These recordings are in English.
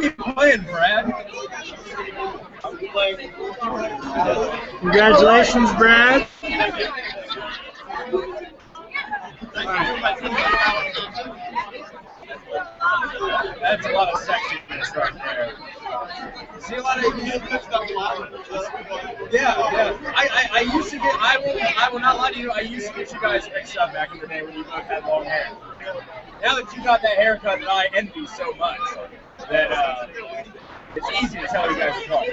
you playing, Brad? Congratulations, Brad. That's a lot of sexiness right there. See a lot of yeah. I used to get. I will not lie to you. I used to get you guys mixed up back in the day when you both had long hair. Now that you got that haircut that I envy so much, that it's easy to tell you guys apart.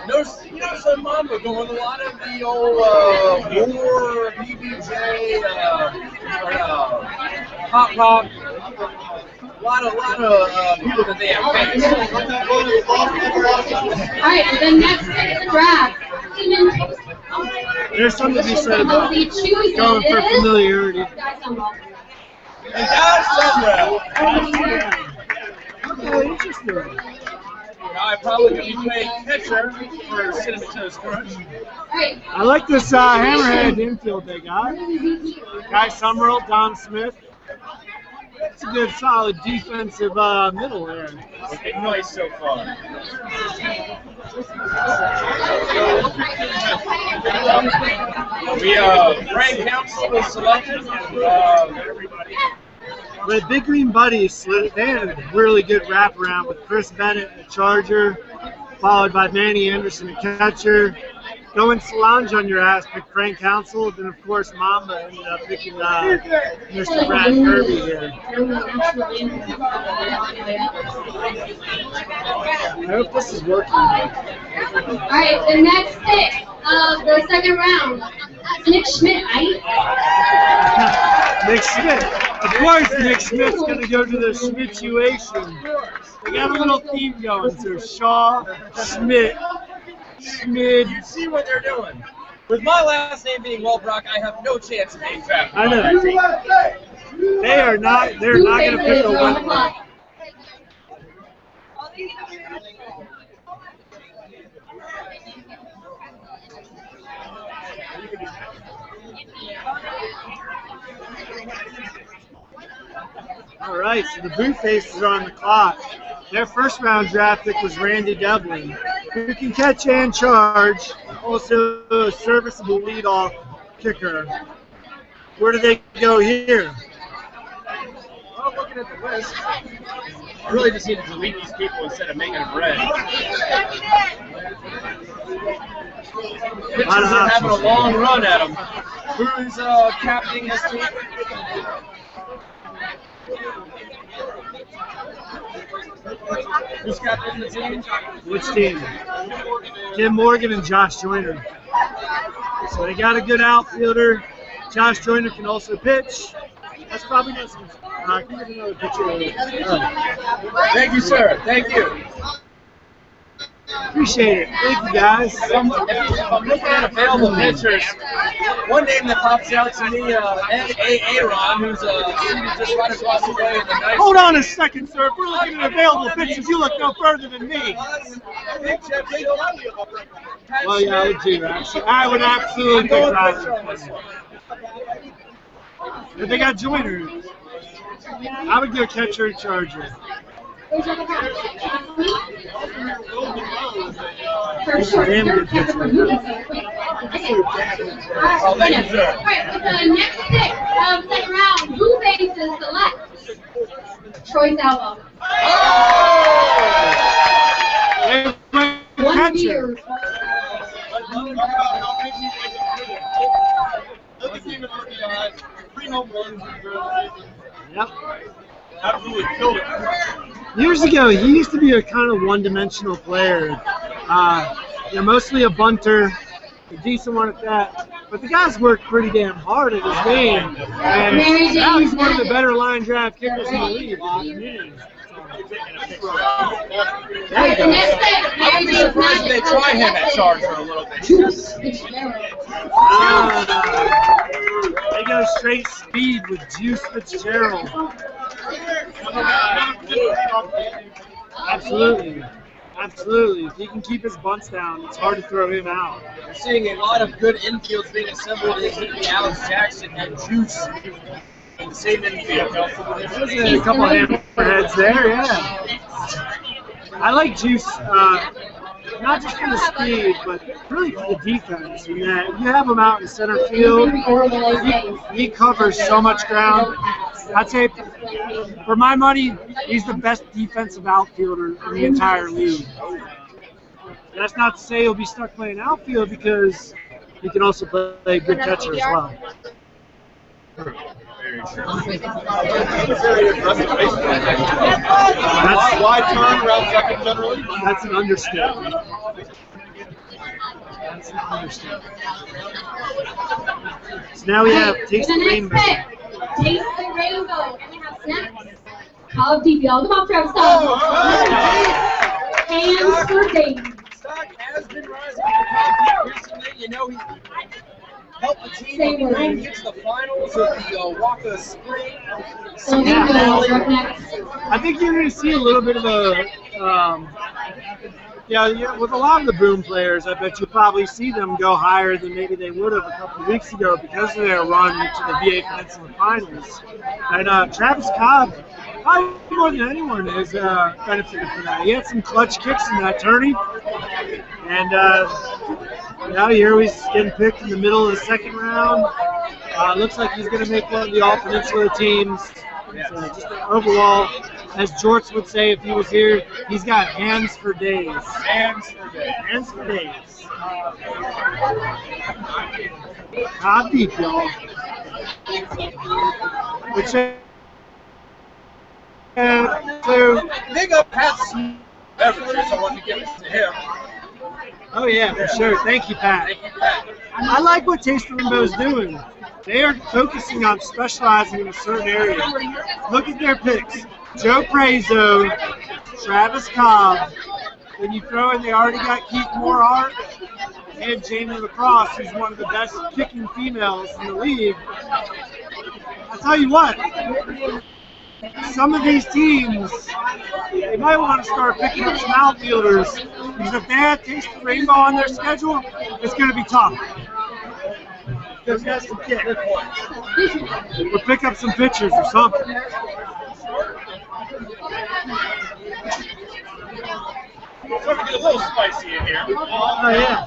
No, you know, some Mamba going a lot of the old war, BBJ, pop. A lot of people that they have faced. All right, the next pick in the draft. There's something to be said about going for familiarity. And guys, somewhere. Okay, interesting. I probably going to be playing catcher for Cinnamon Toast Crunch. I like this hammerhead infield they got. Guy Summerall, Don Smith. It's a good, solid defensive middle there. Okay, nice so far. Frank Council was selected. But Big Green Buddies, they had a really good wraparound with Chris Bennett, a charger, followed by Manny Anderson, a catcher. Going Solange on your ass, pick Frank Council, then of course Mamba ended up picking Mr. Brad Kirby here. I hope this is working. Alright, the next pick of the second round, Nick Schmidt, right? Nick Schmidt. Of course Nick Schmidt's going to go to the Schmidtuation. They got a little theme going, so Shaw, Schmidt, Schmid. You see what they're doing. With my last name being Wellbrock, I have no chance of being drafted. I know. They're not going to pick a Wellbrock. All right, so the Boot Faces are on the clock. Their first round draft pick was Randy Devlin, who can catch and charge, also a serviceable leadoff kicker. Where do they go here? Well, looking at the list, I really just need to delete these people instead of making them red. Pitchers are having a long run at them. Who's captaining this team? Who's captaining the team? Which team? Kim Morgan and Josh Joyner. So they got a good outfielder. Josh Joyner can also pitch. That's probably not some. Can you get another picture? Thank you, sir. Thank you. Appreciate it. Thank you, guys. If I'm looking at available pitchers, one name that pops out to me, Aaron, who's seated just right across the way in the night. Hold on a second, sir. If we're looking at available pitchers, you look no further than me. Well, yeah, I would do, actually. I would absolutely pick that. If they got Joyner, I would go catcher and charger. Damn good pitcher. Oh, thank you, sir. Alright, with the next pick of second round, Blue Faces select Troy Salvo. One beer. Yep. Absolutely killed it. Years ago, he used to be a kind of one-dimensional player. Mostly a bunter, a decent one at that. But the guy's worked pretty damn hard at his game. And now he's one of the better line drive kickers in the league. There you go. I would be surprised if they try him at charge for a little bit. They go straight speed with Juice Fitzgerald. Absolutely. Absolutely. If he can keep his bunts down, it's hard to throw him out. We're seeing a lot of good infields being assembled. It's going to be Alex Jackson and Juice. the same infield. There's a couple of hammerheads there, yeah. I like Juice, not just for the speed, but really for the defense. And that you have him out in center field, he covers so much ground. I'd say, for my money, he's the best defensive outfielder in the entire league. That's not to say he'll be stuck playing outfield, because he can also play good catcher as well. Very true. Very aggressive baseball. That's wide turn around second generally. That's an understatement. That's an understatement. So now we have Taste the Rainbow. Taste the Rainbow. And we have snacks. Call of Duty. Come on, Travis. Hands for Dave. Stock has been rising for Call of Duty recently. You know, he helped the team get to the finals of the WAKA Spring. I think you're going to see a little bit of a, with a lot of the boom players, I bet you'll probably see them go higher than maybe they would have a couple of weeks ago because of their run to the VA Peninsula Finals. And Travis Cobb, probably more than anyone, has benefited from that. He had some clutch kicks in that tourney. And now here he's getting picked in the middle of the second round. Looks like he's going to make one of the All-Peninsula teams. So just overall, as Jorts would say if he was here, he's got hands for days. Hands for days. Hands for days. How deep, y'all. Which, so, Big up Pat's beverages. I want to give it to him. Oh yeah, for sure. Thank you, Pat. Thank you, Pat. I like what Taste the Rainbow is doing. They are focusing on specializing in a certain area. Look at their picks. Joe Prezo, Travis Cobb. Then you throw in, they already got Keith Morehart and Jamie Lacrosse, who's one of the best kicking females in the league. I'll tell you what, some of these teams, they might want to start picking up some outfielders, because if they have Taste the Rainbow on their schedule, it's going to be tough. Those guys can kick. Or pick up some pitchers or something. So we get a little spicy in here. Oh yeah.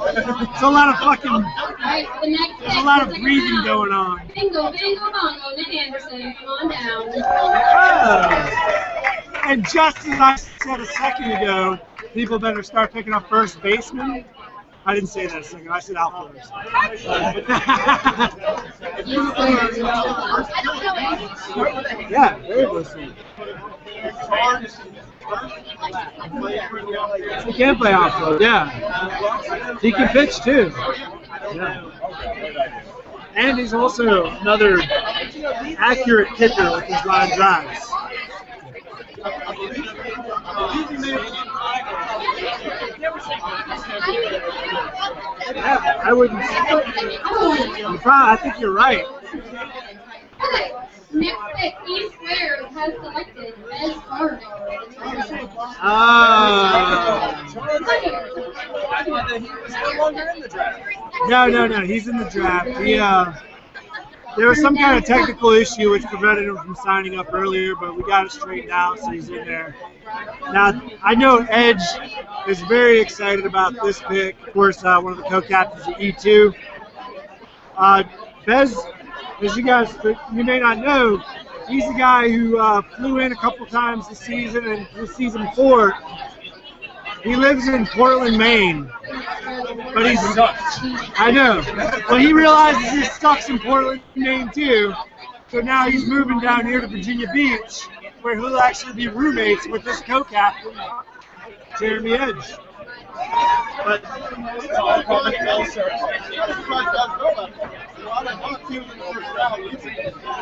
It's a lot of fucking, there's a lot of breathing going on. Bingo, bongo, Nick Anderson, come on down. Oh. And just as I said a second ago, people better start picking up first baseman. I didn't say that a second. I said outfielders. Yeah, very listening. He can play outfield, yeah. He can pitch too. Yeah. And he's also another accurate kicker with his line drives. Yeah, I wouldn't. I think you're right. Okay, next pick, East Ware has selected as Fargo. No, he's in the draft. There was some kind of technical issue which prevented him from signing up earlier, but we got it straightened out, so he's in there. Now, I know Edge is very excited about this pick. Of course, one of the co-captains at E2. Bez, as you may not know, he's the guy who flew in a couple times this season, and the season before, he lives in Portland, Maine. But he's I know. Well, he realizes he sucks in Portland, Maine too. So now he's moving down here to Virginia Beach, where he'll actually be roommates with this co-captain, Jeremy Edge. But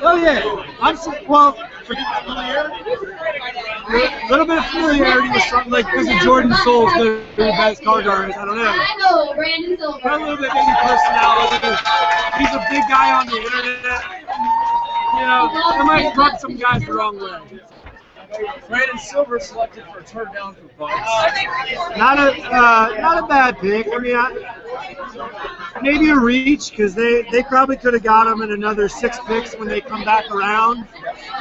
oh yeah, a little bit of familiarity with something like this. Is Jordan Souls the best card guard? I don't know. I know, Brandon Silver. But a little bit maybe personality. He's a big guy on the internet. You know, I might rub some guys the wrong way. Brandon Silver selected for a turn down for bunts. Not a bad pick. I mean, maybe a reach because they probably could have got him in another 6 picks when they come back around.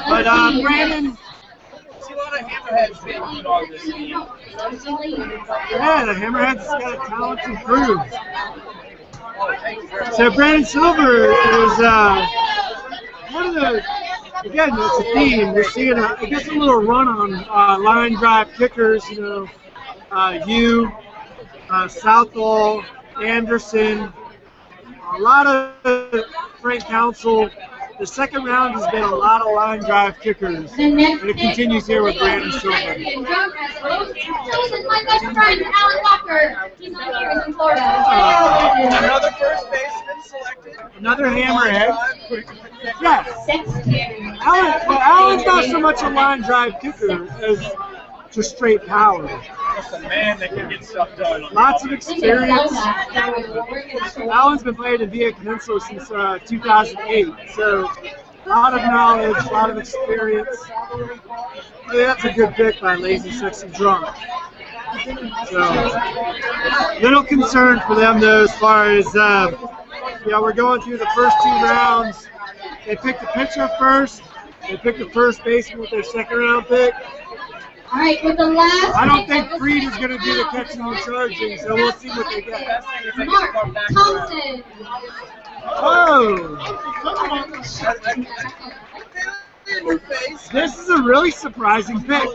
But Brandon. See a lot of hammerheads being put on this team. Yeah, the Hammerheads got a talented crew. So Brandon Silver is one of the, again, it's a theme. We're seeing, I guess, a little run on line drive kickers, Southall, Anderson, a lot of Frank Council. The second round has been a lot of line drive kickers, and it continues here with Brandon Silver. Chosen my best friend, Alan Walker. He's not here, he's in Florida. Another first baseman selected. Another hammerhead. Yeah. Sexton. Alan's not so much a line drive kicker as just straight power. Just a man that can get stuff done. Lots of experience. Alan's been playing in Via Peninsula since 2008, so a lot of knowledge, a lot of experience. I mean, that's a good pick by Lazy Sexy Drunk. So, little concern for them though, as far as we're going through the first 2 rounds. They picked the pitcher first. They picked the first baseman with their second round pick. All right, with the last. I don't think Freed is going to do the catching and charging, so we'll see what they get. Mark Thompson. Oh! This is a really surprising pick.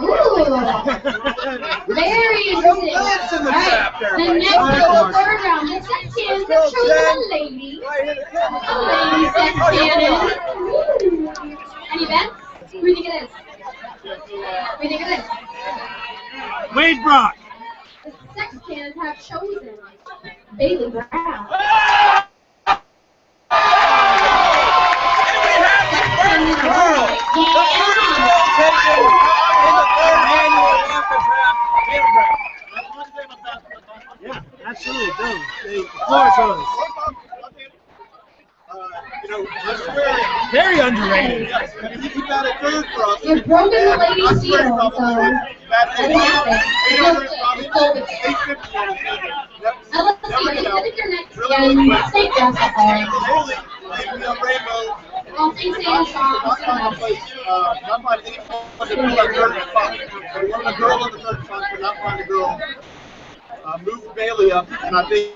Ooh, very interesting. All right, the next third round, the sex cannon, the chosen lady. Lady sex cannon. Any bets? Who do you think it is? Who do you think it is? Wade Brock. The sex cannons have chosen Bailey Brown. Yeah, absolutely. Go. The floor is yours. Very underrated. He got a third for us. You've broken the lady's seal, so let it happen. Now let's see, I think your next again, state dress up there. I'll sing Santa songs. Not find anyone to do that third spot. They want a girl on the third spot, but not find a girl. Move Bailey up, and I think.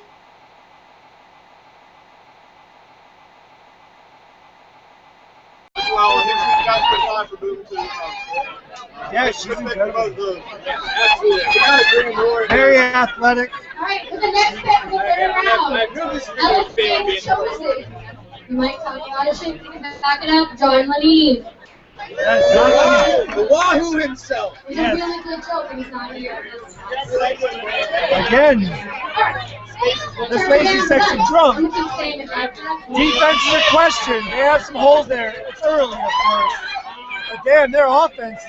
Well, I think she's got the time for moving to. Yeah, she's incredible. Absolutely. Very athletic. All right, for the next pick, the third round. Alexander Chosen. You might tell me how to shake it, back it up. John Lanieve. The Wahoo himself. He's a really good joke when he's not here. Again, this Lazy Sexy Drunk. Defense is a question. They have some holes there. It's early, of course. But damn, their offense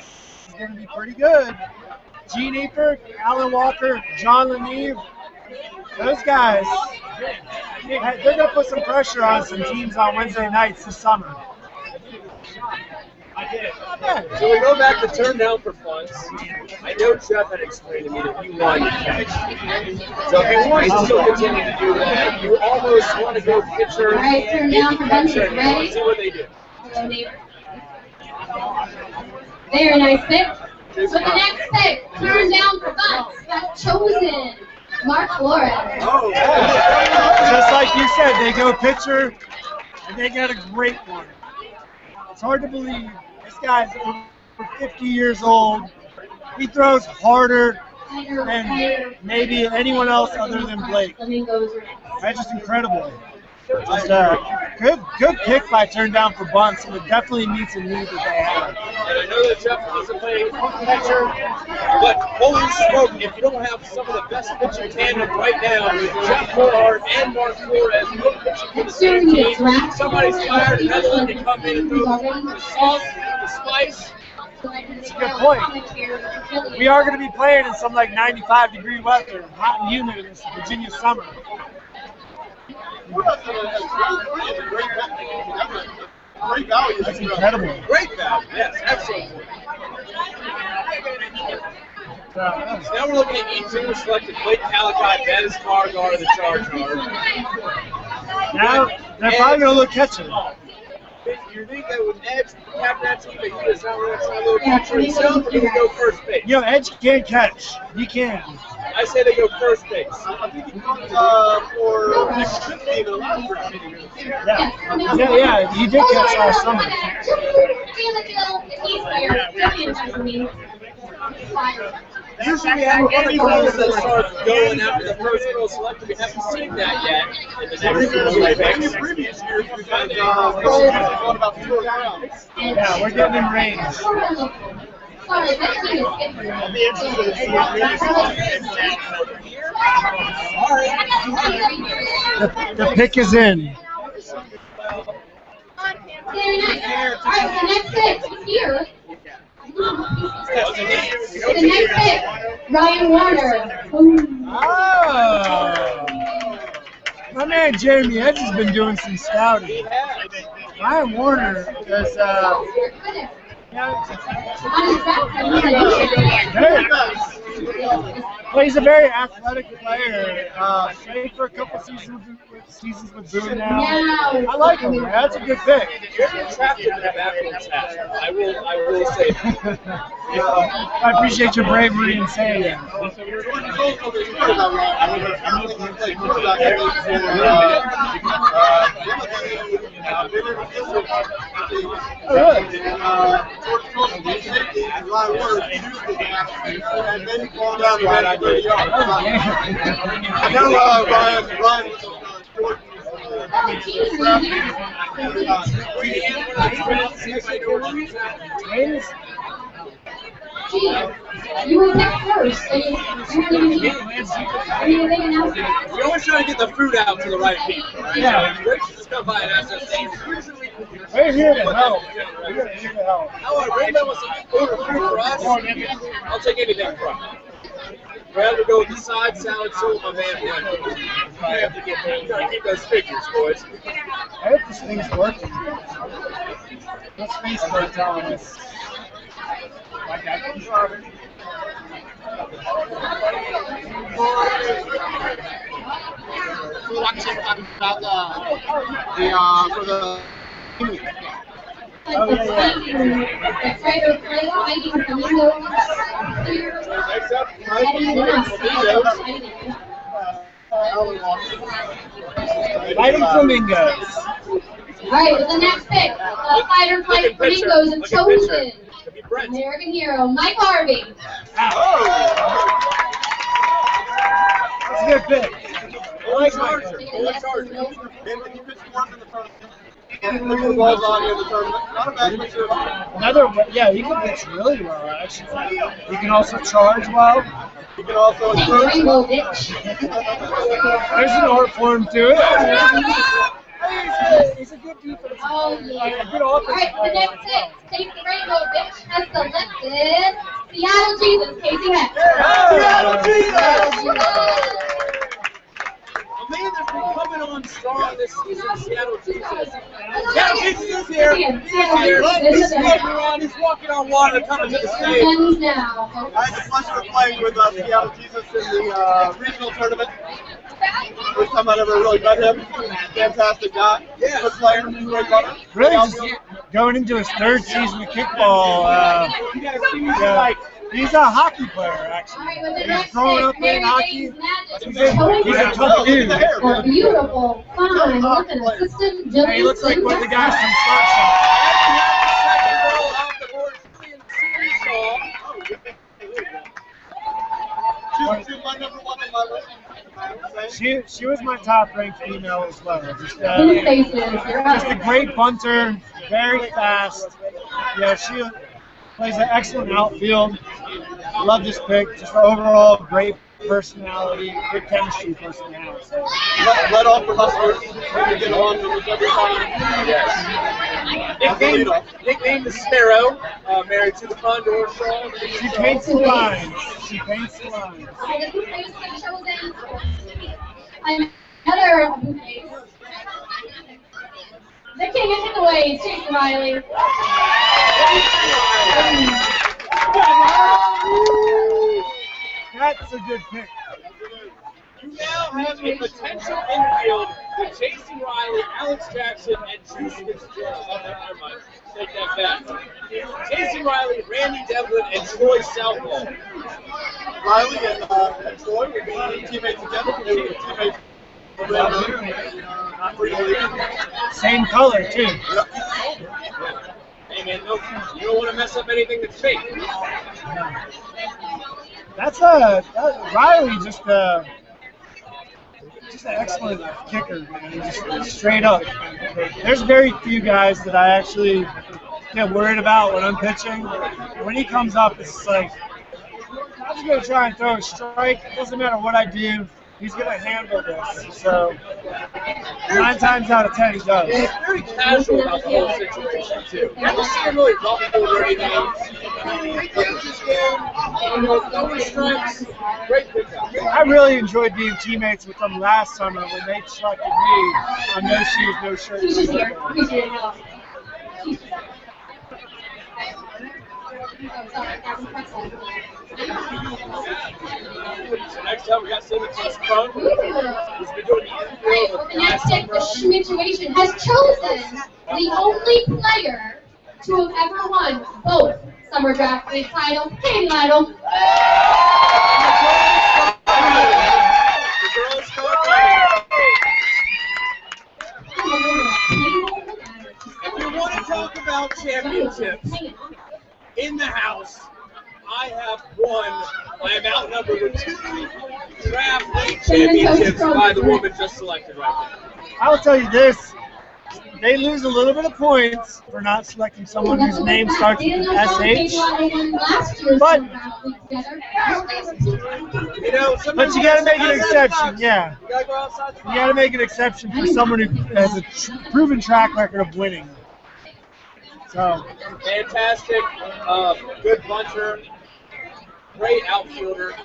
is going to be pretty good. Gene Eaper, Alan Walker, John Lanieve. Those guys, they're going to put some pressure on some teams on Wednesday nights this summer. So we go back to turn down for punts. I know Jeff had explained to me that you wanted to catch. So if you want to still continue to do that, you almost want to go pitcher. All right, turn down for bunts. Ready? See what they do. Very nice pick. So the next pick, turn down for bunts, got chosen. Mark Flores. Oh, just like you said, they go pitcher, and they got a great one. It's hard to believe. This guy's over 50 years old. He throws harder than maybe anyone else other than Blake. That's just incredible. Just good pick by turn down for bunts, and it definitely meets a need that they have. And I know that Jeff wants to play pitcher, but holy smoke, if you don't have some of the best pitching tandem right now with Jeff Morhart and Mark Flores, no pitching for the same team, somebody's fired, another one to come in and throw the salt, the spice. That's a good point. We are going to be playing in some like 95-degree weather, hot and humid in this Virginia summer. Great value. That's incredible. Great value. Yes, absolutely. So now we're looking at E2 selected Blake Calicut, Dennis Cargar, the charge guard. Now they're probably gonna look catching. You think that with Edge captain that team, that he was not really trying to little catcher himself, or he would go first base? You know, Edge can't catch. He can. I say they go first base. I think he comes for next team in the last round. Yeah, he did catch last summer. Usually we have other girls that start going after the first girl selected. We haven't seen that yet in the next few Previous years, we've had going about 4 rounds. Yeah, we're getting in range. Sorry, that team is The pick is in. Very nice. All right, the next pick here. The next pick, Ryan Warner. Oh! My man Jeremy Edge has been doing some scouting. Ryan Warner is he's a very athletic player. Played for a couple seasons with Boone now. I like him, man. That's a good pick. You're trapped in that backwards hat. I will say that. I appreciate your bravery in saying that. And then fall down the right idea. Twins? You were picked first, so you We always try to get the fruit out to the right people. Right? Yeah. So Rich just come by and ask us things. We're here to help. We're here to help. However, anybody wants to order food for us, I'll take anything from it. Rather go with the side salad soup, my man. I have to keep those figures, boys. I hope this thing's working. What's Facebook telling us? Watching about for the. That's right, we're fighting flamingos. Fighting flamingos. Alright, with the next pick, fight or flight flamingos and chosen. American hero, Mike Harvey. That's a good pick. I like Mike. Look at the balls on in the tournament. Not a bad picture. Yeah, he can pitch really well, actually. He can also charge well. You can also improve. Rainbow bitch. There's an art form to it. He's a good defense. Oh, yeah. A good offensive Alright, the next pick, take the rainbow bitch, has selected Seattle Jesus, Casey Heck. Seattle Jesus! A man that's been coming on strong this season, Seattle Jesus. Seattle Jesus is here. He's here. He's floating around. He's walking on water coming to the stage. Ends now. I had the pleasure of playing with Seattle Jesus in the regional tournament. First time I'd ever really met him. Fantastic guy. Yeah. Good player. Great runner. Really just going into his third season of kickball. He's a hockey player, actually. He's growing up playing hockey. He's a tough dude. A beautiful, fine, looking assistant gentleman. He looks like one of the guys from Sparks. She was my top ranked female as well. Just a great bunter, very fast. Yeah, she plays an excellent outfield. Love this pick. Just overall great personality, good chemistry personality. So. Let off for Hustlers. Get on with every time. Nicknamed the Sparrow, married to the Condor Shaw. She paints the lines. She paints the lines. Another The king of giveaways, Jason Riley. That's a good pick. You now have a potential infield with Jason Riley, Alex Jackson, and Juice Fitzgerald. Oh, never mind. Take that back. Jason Riley, Randy Devlin, and Troy Southwell. Riley and Troy will be teammates together. They were teammates. Same color, too. Hey, man, no, you don't want to mess up anything that's fake. That's Riley, just an excellent kicker, man. Just straight up. There's very few guys that I actually get worried about when I'm pitching. When he comes up, it's like, I'm just going to try and throw a strike. It doesn't matter what I do. He's going to handle this. So 9 times out of 10, he does. He's very casual about the whole situation, too. You don't see him really ruffled or anything. He gets his game, throwing strikes. Great pickup. I really enjoyed being teammates with them last summer when they selected me on no shoes, no shirt. He's just here. He's here now. So next time we got Simmons on his phone. He's been doing Right, well, the next pick, the Schmituation, has chosen the only player to have ever won both Summer Draft League title, Katie Lytle. The girls start right. If you want to talk about championships in the house, I have won. I am outnumbered with 2 draft league championships by the woman just selected right there. I will tell you this. They lose a little bit of points for not selecting someone whose name starts with SH. But you got to make an exception, yeah. You gotta go outside the You got to make an exception for someone who has a proven track record of winning. So, fantastic, good bunter, great outfielder.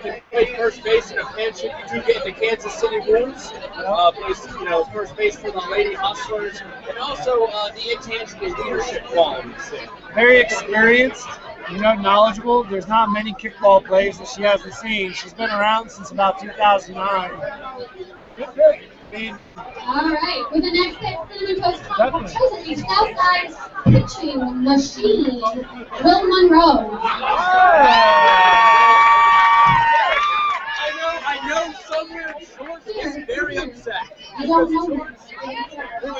Can play first base in a pinch if you do get into Kansas City Wolves. Plays, first base for the Lady Hustlers, and also the intangible leadership qualities. very experienced, knowledgeable. There's not many kickball plays that she hasn't seen. She's been around since about 2009. Good pick. I mean, all right, with the next pick, Cinnamon Toast Club has chosen the Southside's pitching machine, Will Monroe. I know somewhere Shorts is very upset. I don't know. Who was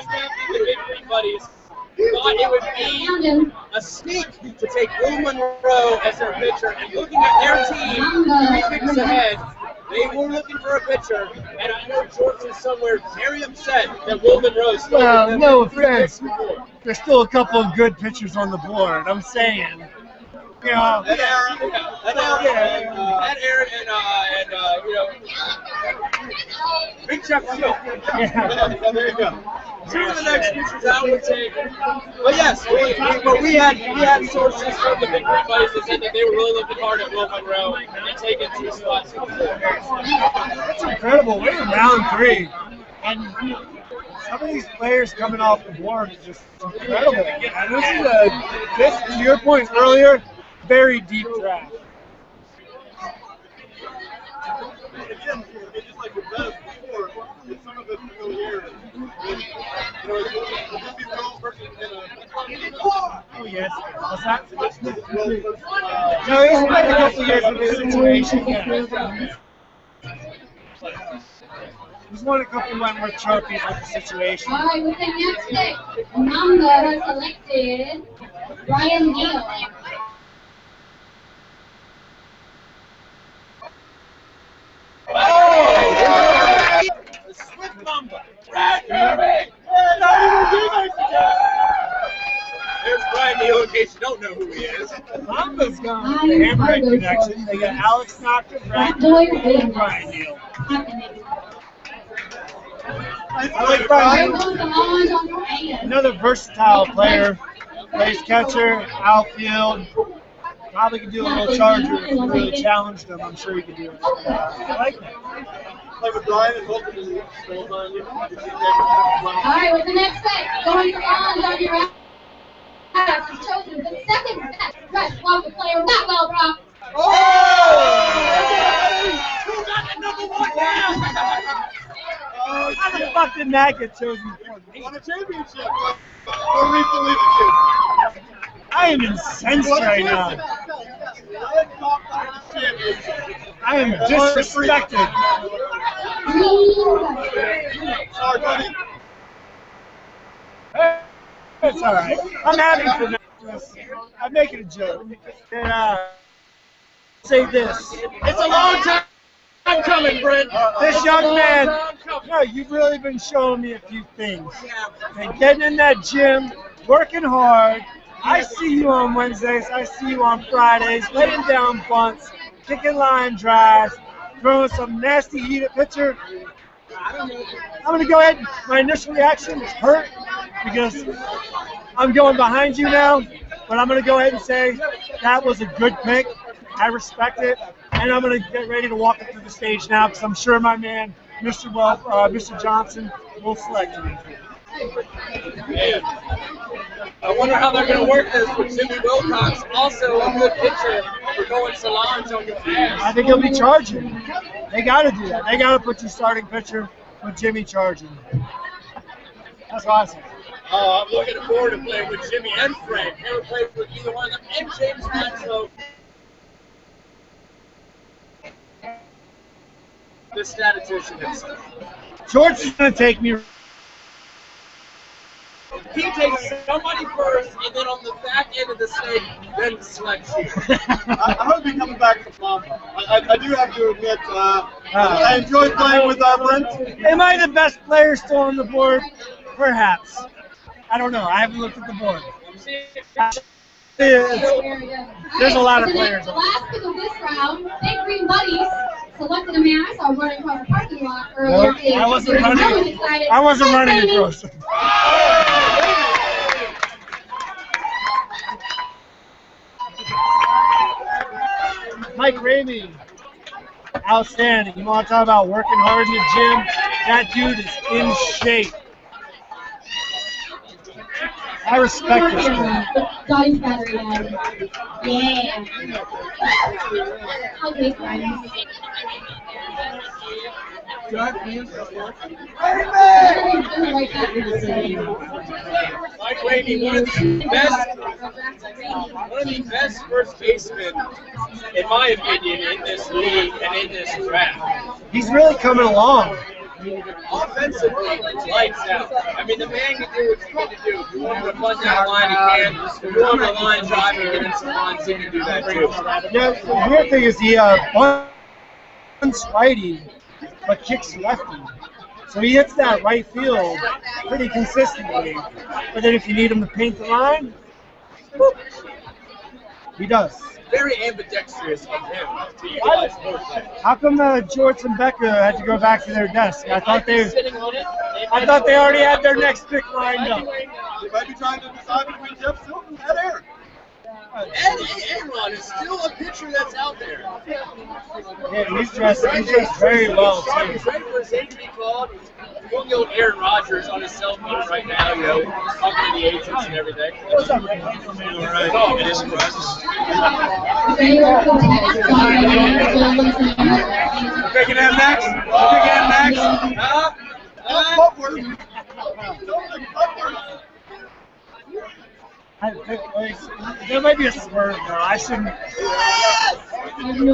drafting the Big Three Buddies thought it would be a sneak to take Will Monroe as their pitcher, and looking at their team 3 picks ahead, they were looking for a pitcher, and I know George is somewhere very upset that Will Monroe is still well, no offense. There's still a couple of good pitchers on the board. I'm saying. That Aaron and Big Chuck Shield. Yeah. There you go. 2 of the next pitchers I would take. But yes, we had sources from the Big Three Buddies that said that they were really looking hard at Will Monroe and taking 2 spots. That's incredible. We're in round 3. And some of these players coming off the board is just incredible. And this to your point earlier, very deep draft. It's just like with Beth before, it's some of it's familiar. It's be Will versus Oh, yes. What's that? No, it's been a couple years of this situation. Yeah. He's won a couple Wentworth trophies with the situation. All right, with the next pick, Mamba has selected Ryan Neal. Oh! The Swift Mamba. There's Brian Neal, in case you don't know who he is. Mamba's got the Hammerhead connection. They got Alex Knocker, and Brian Neal. I like Brian Neal. Another versatile player. Plays catcher, outfield. Probably could do a little charger if you really challenged him. I'm sure he could do it. I like that. Like with Brian and Holton, All right, with the next pick, Going on your ass is chosen the second best dressed WAKA player, Matt Brock. Who got the number one now? How the fuck did Matt get chosen for? He won a championship. Or recently the I am incensed right now. I am disrespected. Sorry, buddy. It's all right. I'm happy for that. I'm making a joke. And say this. It's a long time coming, Brent. This young man, no, you've really been showing me a few things. And getting in that gym, working hard. I see you on Wednesdays. I see you on Fridays, laying down bunts, kicking line drives, throwing some nasty heated pitcher. I'm going to go ahead. My initial reaction is hurt because I'm going behind you now. But I'm going to go ahead and say that was a good pick. I respect it. And I'm going to get ready to walk up to the stage now because I'm sure my man, Mr. Johnson, will select me. Man, I wonder how they're going to work this with Jimmy Wilcox, also a good pitcher for going Solange on your ass. I think he'll be charging. They got to do that. They got to put your starting pitcher with Jimmy charging. That's awesome. Oh, I'm looking forward to playing with Jimmy and Frank. Never played with either one of them, and James Maxwell. The statistician himself. George is going to take me. He takes somebody first, and then on the back end of the snake, then selects you. I hope he's coming back from Mamba. I do have to admit, I enjoyed playing with Brent. Am I the best player still on the board? Perhaps. I don't know. I haven't looked at the board. There's a lot of players. Last pick of this round, Big Green Buddies selected a man I saw running across the parking lot earlier. I wasn't running. I wasn't running across. Mike Ramey, outstanding. You want to talk about working hard in the gym? That dude is in shape. I respect this guy. Guy's battery now. Yeah. Okay, friends. Mike Ramey, one of the best first basemen, in my opinion, in this league and in this draft. He's really coming along. Offensively, it's lights out. I mean, the man can do what you need to do. If you want him to bunt down the line, he can. If you want him to line drive and get in some runs, he can do that too. Yeah, the weird thing is he bunts righty, but kicks lefty. So he hits that right field pretty consistently. But then if you need him to paint the line, whoop, he does. Very ambidextrous of him to utilize both legs. How come George and Becca had to go back to their desk? I thought they already had their next pick lined up. They might be trying to decide between Jeff Silton and Aaron. Aaron is still a pitcher that's out there. Yeah, he's dressed very well He's too. ready for his name to be called. We'll go with Aaron Rodgers on his cell phone right now, you know, talking to the agents and everything. What's up, man? All right. It is surprises. Picking him next. Picking him next. There might be a swerve though. I shouldn't. Green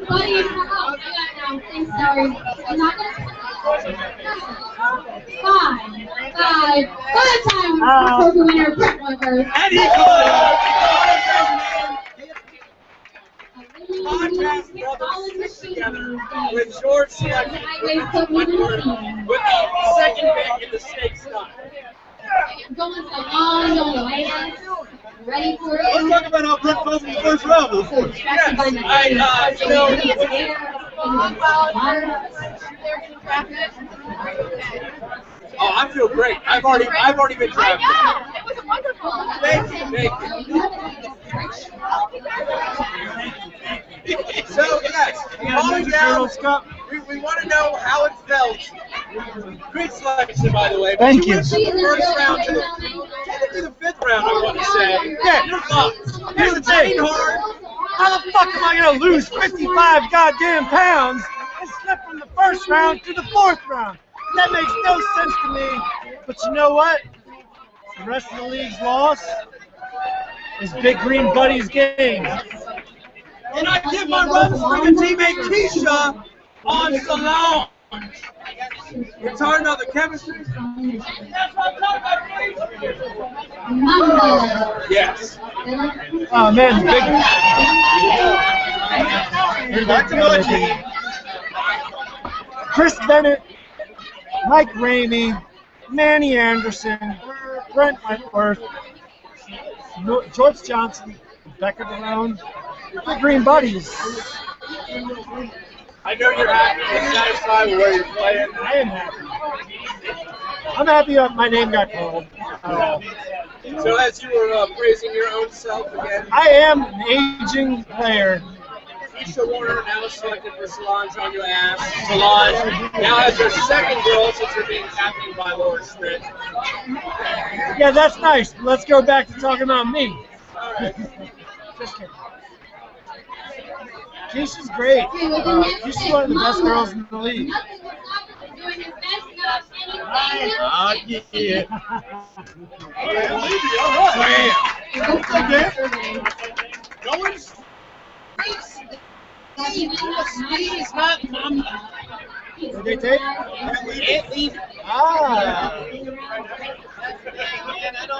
Buddies, I'm sorry. I'm not gonna. Five time for the winner, Brett Weber. And he caught it. Podcast brothers together with George selecting with the second pick in the snake style. Going Solange on ready for it. Let's talk about how Brent felt in the first round of the fourth. Yes, oh, I feel great. I've already been drafted. I know. It was wonderful. Thank you. So, yes, calling down, we want to know how it felt Great selection, by the way. But Thank you. Went from the first round to technically the fifth round, I want to say. Yeah. Your thoughts? Here's the thing. hard. How the fuck am I gonna lose 55 goddamn pounds and slip from the first round to the fourth round? That makes no sense to me. But you know what? The rest of the league's loss is Big Green Buddy's game. And I give my runs to my teammate Keisha on Salon. You're talking about the chemistry? That's what I'm talking about, Mama. yes. Oh man, big. Back to my team. Chris Bennett, Mike Ramey, Manny Anderson, Brent Wentworth, George Johnson, Becca Barone, the Green Buddies. I know you're happy and satisfied with where you're playing. I am happy. I'm happy that my name got called. So as you were praising your own self again, I am an aging player. Keisha Warner now selected for Solange on your ass. Solange now has her second girl since you're being captained by Laura Schmidt. Yeah, that's nice. Let's go back to talking about me. All right. Just kidding. Keisha's great. Keisha's one of the best girls in the league. Ah, yeah. Going It's not Did they take? Ah.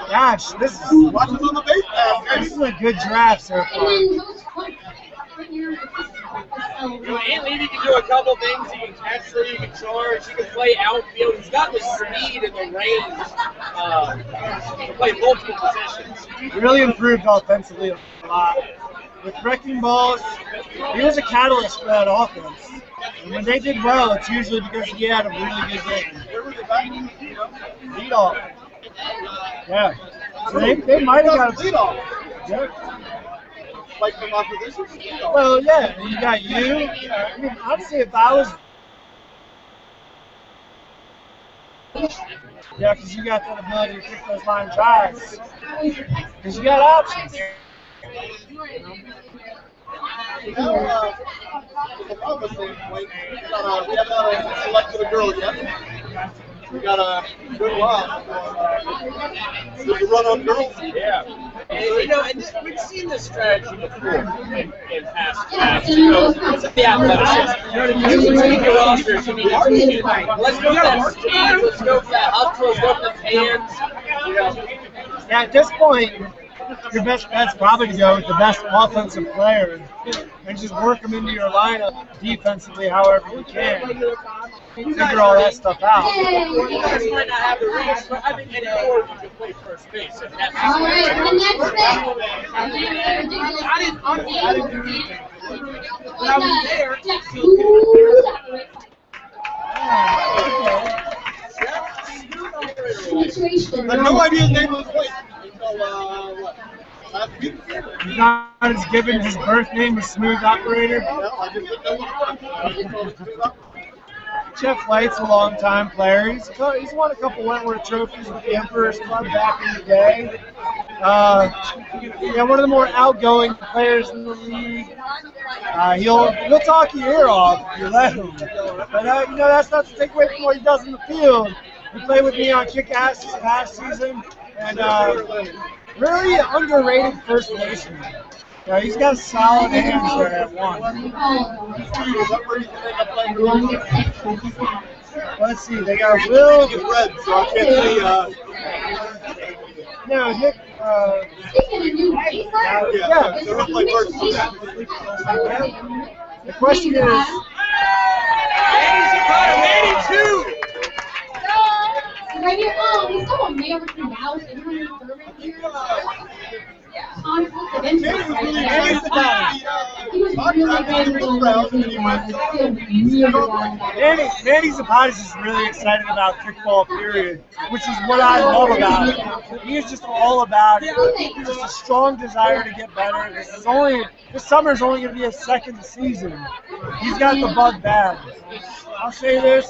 Gosh, this is watch us on the base pass. this is a good draft so far. Aunt Levy can do a couple things. He can catch her, he can charge, he can play outfield. He's got the speed and the range to play multiple positions. He really improved offensively a lot. With wrecking balls, he was a catalyst for that offense. And when they did well, it's usually because he had a really good game. Lead off. Yeah. So they might have got a lead off. Yeah. Like from opposition. Well, yeah, you got you. I mean, honestly, if I was, yeah, because you got that ability to kick those line drives. Because you got options. From our standpoint, we have not selected a girl yet. We got a good while. Did you run on girls? Yeah. And, we've seen this strategy before in past drafts. It's the athleticism. You can take your rosters and you can take it. Let's go for that speed, let's go for that hustle, let's go for the hands. Yeah, at this point, your best bet's probably to go with the best offensive player and just work them into your lineup defensively however you can. Figure all that stuff out. You guys might not have the reach, but I think any four of you can play first base. And that's All right, the next I didn't do anything. When I was there, I had no idea his name was White until what? Last week? He's not as given his birth name as Smooth Operator. No, I just didn't know what it was. Jeff White's a long-time player. He's won a couple Wentworth trophies with the Emperor's Club back in the day. Yeah, one of the more outgoing players in the league. He'll talk your ear off if you let him. But that's not to take away from what he does in the field. He played with me on Kick-Ass this past season, and really underrated first baseman. He's got solid hands there at one. Let's see, they got Will. He's red, so I can't see. No, Nick. Yeah, they're up like first. The question is. Manny too. Right here, he's so American Dallas. Honestly, Manny Zapatis is really excited about kickball, period, which is what I love about it. He is just all about it. Just a strong desire to get better. This summer is only going to be his second season. He's got the bug bad. I'll say this.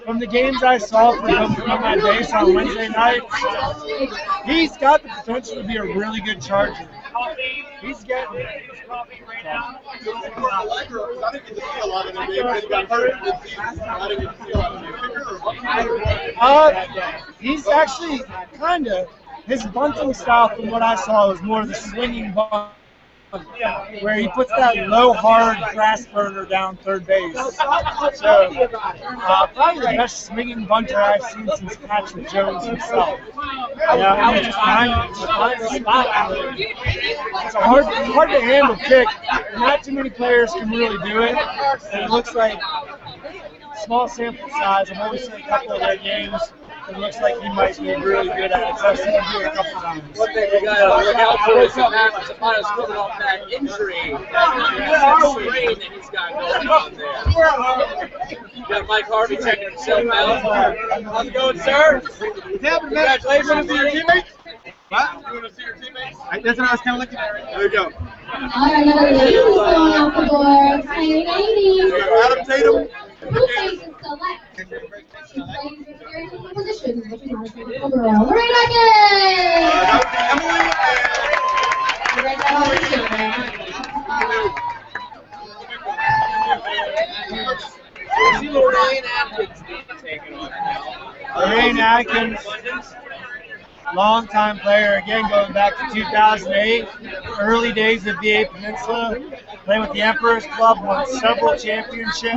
from the games I saw from him on my base on Wednesday night, he's got the potential to be a really good Charger. He's getting it. I didn't get to see a lot of them. He got hurt mid-season. I didn't get to see a lot of them. He's actually kind of, his bunting style from what I saw was more of the swinging bunt, where he puts that low, hard grass burner down third base. So, probably the best swinging bunter I've seen since Patriot Jones himself. Yeah, he just finds the spot. It's a hard to handle kick. Not too many players can really do it. And it looks like small sample size. I've only seen a couple of their games. It looks like he might be really good at it. So I've seen him do it a couple times. One thing we got to look out for is Zapata's coming off that injury, that strain that he's got going on there. You got Mike Harvey checking himself out. How's it going, sir? Congratulations to your teammates. What? You want to see your teammates? That's what I was kind of looking at. There you go. All right, another ladies going out the door. Hey, ladies. Adam Tatum. Who takes the select? She plays with very different positions, but she's not a favorite overall. Lorraine Atkins! Emily. You guys have all the See Lorraine Atkins taking on now. Lorraine Atkins, longtime player, again going back to 2008, early days of VA Peninsula, playing with the Emperor's Club, won several championships,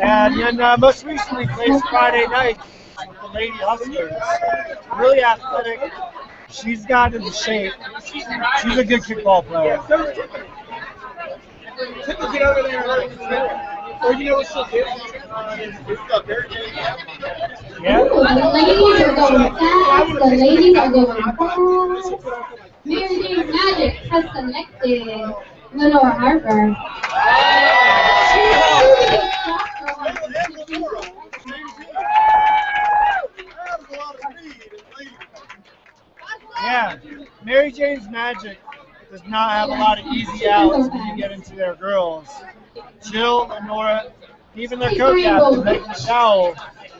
and then most recently plays Friday night with the Lady Hustlers. Really athletic. She's got into shape. She's a good kickball player. Get over there. Or you know what she'll do? Yeah. The ladies are going fast. The ladies are going fast. Mary Jane Magic has selected Lenore Harper. Yeah. Mary Jane's Magic does not have a lot of easy outs when you get into their girls. Jill and Nora, even their co-captain, Megan McDowell,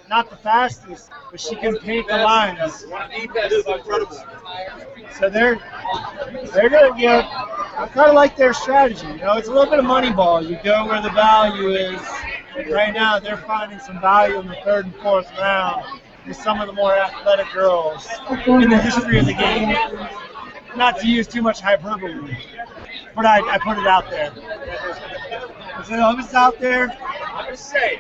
not the fastest, but she can paint the lines. So they're gonna, you know, I kind of like their strategy. You know, it's a little bit of money ball. You go where the value is. Right now, they're finding some value in the third and fourth round with some of the more athletic girls in the history of the game. Not to use too much hyperbole, but I put it out there. So if it's out there, I'm just saying.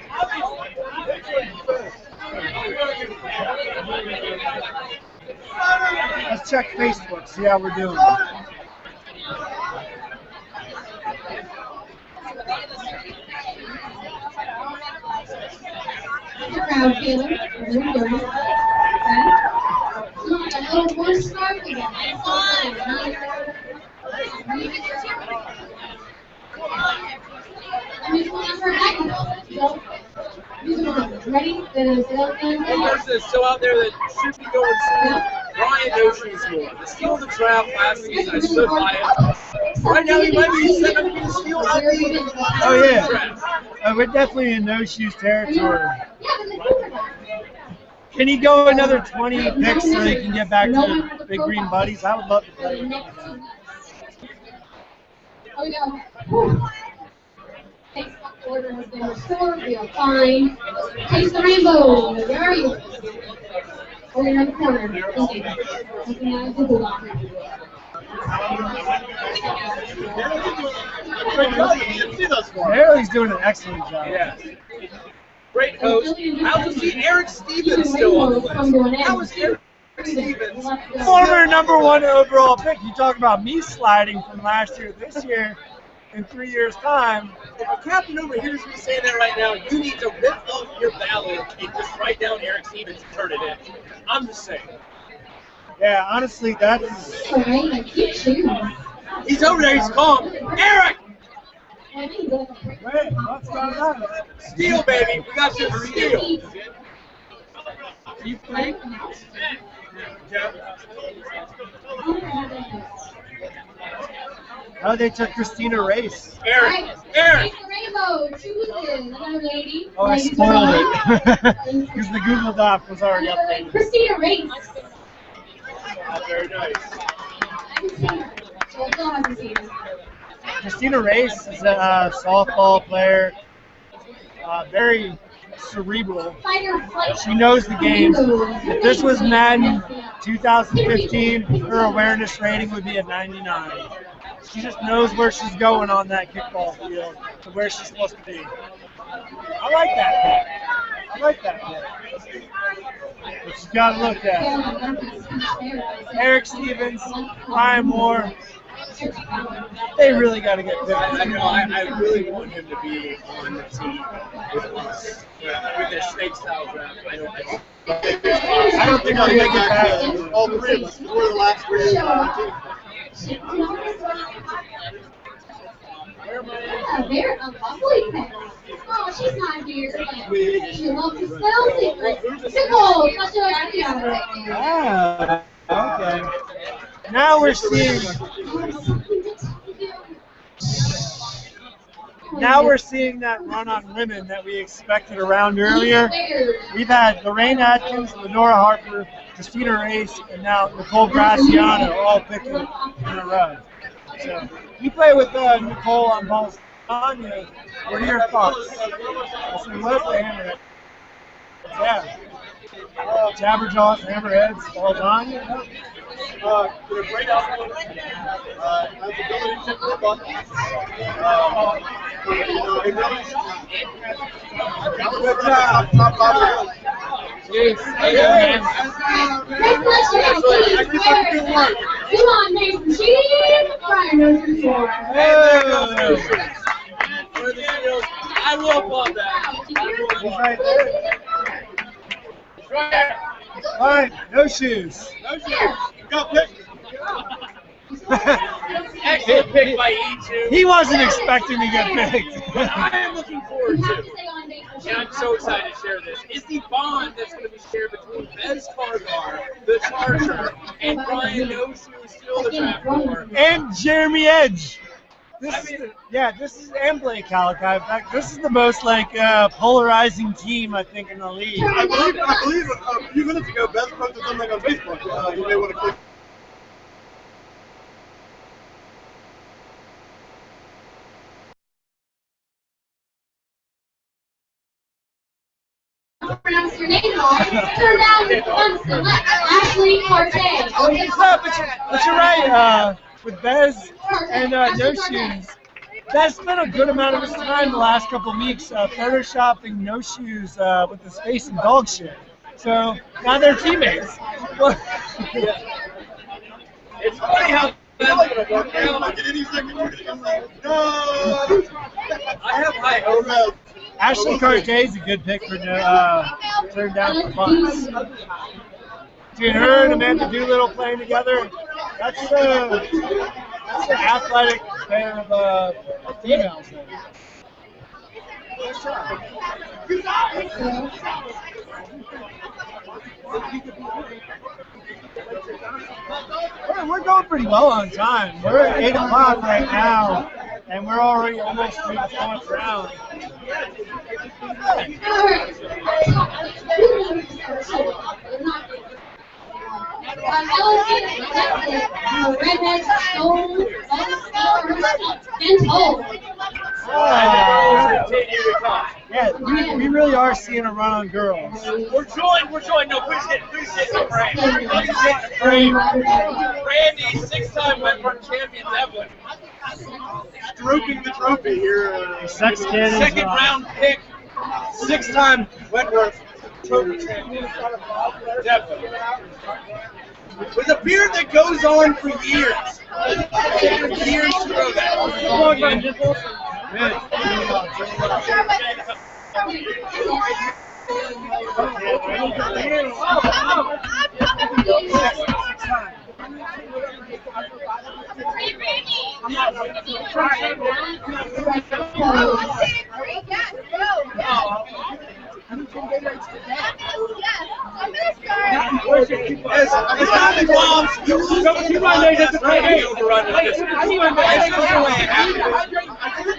let's check Facebook, see how we're doing. Crowd feeler. A little more sparkly. Ready? One person that's still out there that should be going soon, Ryan No Shoes more. The steal of the draft last season, I stood by it. Right now, he might be set up to be the steal of the Oh yeah, we're definitely in No Shoes territory. Can he go another 20 picks so he can get back to Big Green Buddies? I would love to play with him. Oh, yeah. Facebook order has been restored. We are fine. Taste the rainbow. Where are you? Over here in the corner. Thank you. Looking at Google Doc. Mary's doing an excellent job. Yeah. Great host. I also see Eric Stevens still on the list. How is Eric Stevens? Former #1 overall pick. You talk about me sliding from last year to this year in 3 years' time. If a captain overhears me saying that right now, you need to rip off your ballot and just write down Eric Stevens and turn it in. I'm just saying. Yeah, honestly, that's... He's over there. He's calm. Eric! Wait, what's going on? Steal, baby. We got you to steal. Are you playing? Oh, they took Christina Race. Eric! Eric! So chooses another lady. Oh, I spoiled it because the Google Doc was already updated. Christina Race. Very nice. I haven't seen her. So I still haven't seen her. Christina Race is a softball player, very cerebral. Fight or flight. She knows the game. If this was Madden 2015, her awareness rating would be a 99. She just knows where she's going on that kickball field to where she's supposed to be. I like that pick. I like that pick. But she's got to look at Eric Stevens, Ryan Moore. They really got to get picked. I know. I really want him to be on the team with us. With their snake style draft. I don't think we're going to get that. All three of us. We're the last three of the team. They're a lovely pet. Oh, she's not here, but she loves to spell secrets. Nicole, touch Okay. Now we're seeing. Now we're seeing that run on women that we expected around earlier. We've had Lorraine Atkins, Lenora Harper, Christina Race, and now Nicole Graciano all picking in a row. So you play with Nicole on balls. Anya, what are your thoughts? Let's look at Hammerhead. Yeah. Jabberjaws, Hammerheads, balls on you. They're a great outfield. Has the ability to flip up. Top five. Jeez. Come on, Mason. Brian knows the score. I will applaud that. He's right there. Right there. All right, no shoes. No shoes. Go pick. Excellent pick by E2. He wasn't expecting to get picked. What I am looking forward to, and I'm so excited to share this, is the bond that's going to be shared between Bez Cargar, the Charger, and Brian No Shoes, still the Trapdoor. And Jeremy Edge. This is and Blake Calico. In fact, this is the most polarizing team I think in the league. I believe a few minutes ago, Beth posted something on Facebook. You may want to click. Pronounce your name wrong. Turn down one select Ashley Cortez. But you're right. With Bez and No Shoes, Bez spent a good amount of his time the last couple of weeks photoshopping No Shoes with his face and dog shit. So now they're teammates. It's funny how I have high hopes. Ashley Cortez is a good pick for turned down for Bucks. Between her and Amanda Doolittle playing together, that's an athletic pair of females. We're going pretty well on time. We're at 8 o'clock right now, and we're already almost through the fourth round. Redhead, stone, and told. Yeah, we really are seeing a run on girls. We're joined. No, please get some frame. Frame. Randy, 6-time Wentworth champion, Evelyn. Stroking the trophy here. Second round pick, 6-time Wentworth trophy champion, Devlin. With a beard that goes on for years. Years to grow that.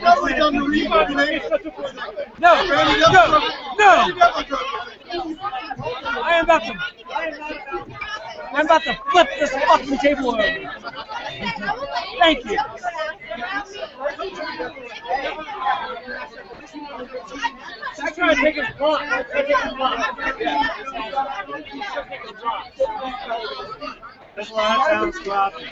probably done the rebound today. No, no. I'm about to flip this fucking table over. Thank you. I try to take his block. There's a lot of sounds dropping.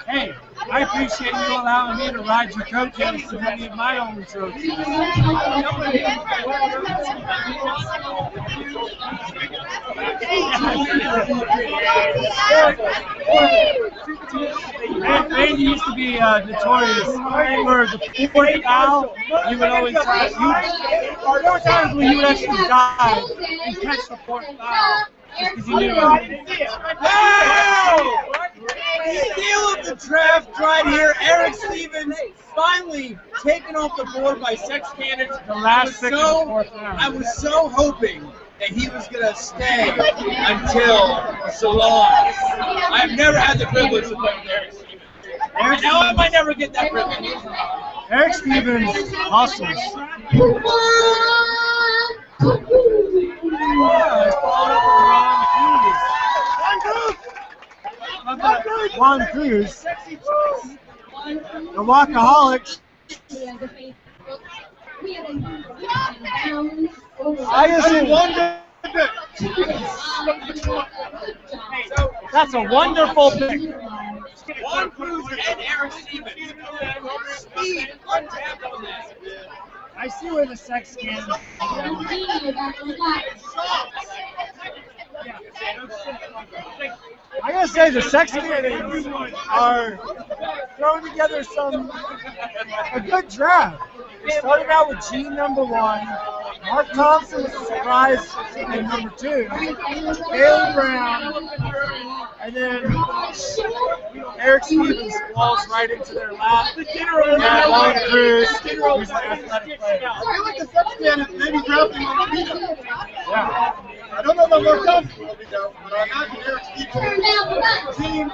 Hey, I appreciate you allowing me to ride your coattails to many of my own trophies. Randy used to be notorious for the fourth foul. He would always there were times when he would actually dive and catch the fourth foul just because he knew it. Wow! Steal of the draft right here. Eric Stevens finally taken off the board by Sex Cannons. The last pick of the fourth round. I was so hoping that he was going to stay until Salon. I've never had the privilege of playing with Eric Stevens. And now I might never get that privilege. Eric Stevens hustles. Juan Cruz. The Wakaholics. I just wonder. That's a wonderful pick. Juan Cruz and Eric Stevens. Speed untapped on that. I see where the Sex Cannons. I gotta say, the Sex Cannons are throwing together a good draft. They started out with Gene number 1, Mark Thompson was a surprise in number 2, Caleb Brown, and then Eric Stevens falls right into their lap. And Juan Cruz, who's an athletic player. I like the Sex Cannons maybe drafting on the Yeah. I don't know about Mark Thompson will be down, but I imagine Eric Stevens team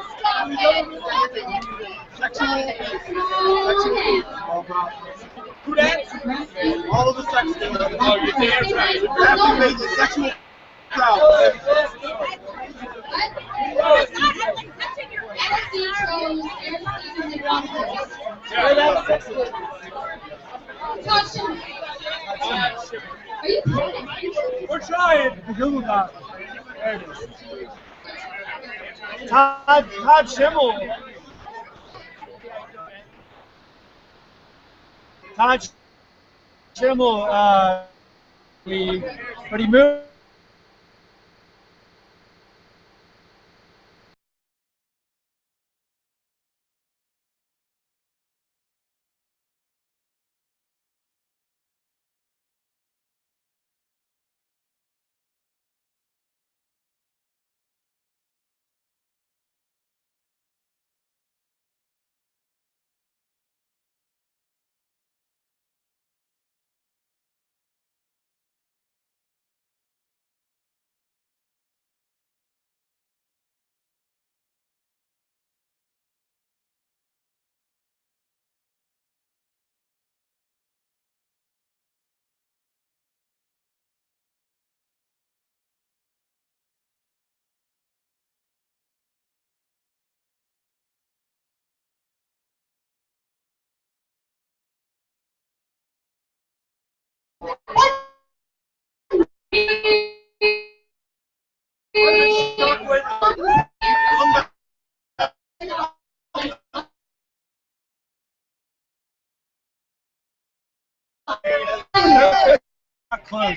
Who that? all of the Sex Cannons. Oh, you're damn right. Drafting made the sexual crowd. We're trying. The Google Doc. There it is. Todd Schimmel. Todd Schimmel, but he moved. Close.